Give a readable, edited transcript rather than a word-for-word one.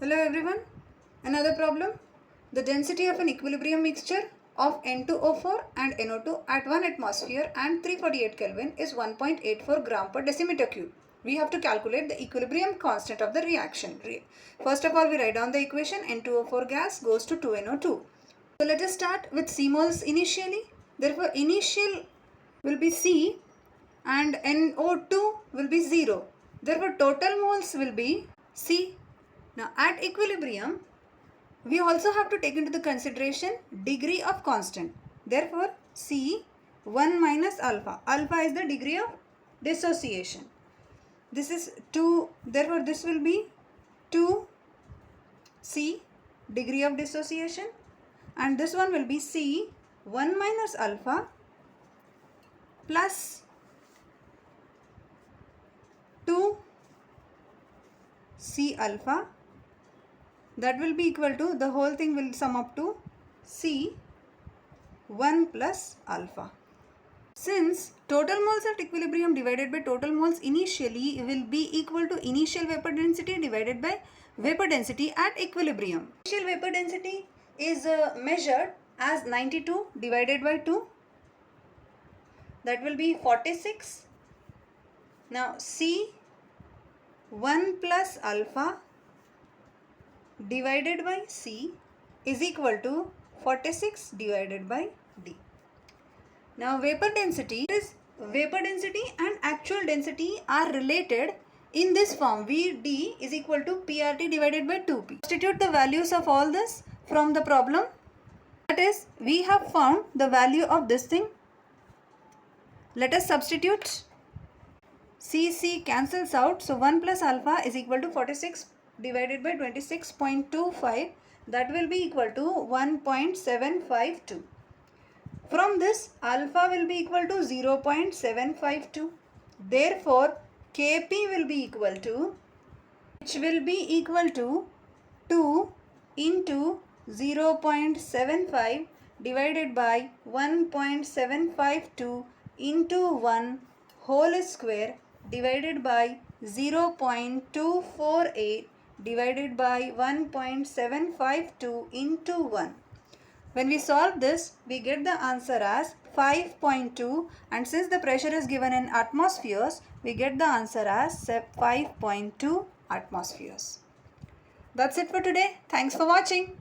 Hello everyone. Another problem. The density of an equilibrium mixture of N2O4 and NO2 at 1 atmosphere and 348 Kelvin is 1.84 gram per decimeter cube. We have to calculate the equilibrium constant of the reaction. First of all, we write down the equation. N2O4 gas goes to 2NO2. So let us start with C moles initially. Therefore, initial will be C and NO2 will be 0. Therefore, total moles will be C. Now, at equilibrium, we also have to take into the consideration degree of constant. Therefore, C 1 minus alpha. Alpha is the degree of dissociation. This is 2. Therefore, this will be 2 C degree of dissociation. And this one will be C 1 minus alpha plus 2 C alpha. That will be equal to, the whole thing will sum up to C 1 plus alpha. Since total moles at equilibrium divided by total moles initially will be equal to initial vapor density divided by vapor density at equilibrium. Initial vapor density is measured as 92 divided by 2. That will be 46. Now C 1 plus alpha divided by C is equal to 46 divided by D. Now vapor density and actual density are related in this form. Vd is equal to PRT divided by 2P. Substitute the values of all this from the problem. That is, we have found the value of this thing. Let us substitute. C cancels out. So 1 plus alpha is equal to 46 divided by 26.25. That will be equal to 1.752. From this, alpha will be equal to 0.752. Therefore, Kp will be equal to, which will be equal to 2 into 0.75 divided by 1.752 into 1 whole square divided by 0.248 divided by 1.752 into 1. When we solve this, we get the answer as 5.2, and since the pressure is given in atmospheres, we get the answer as 5.2 atmospheres. That's it for today. Thanks for watching.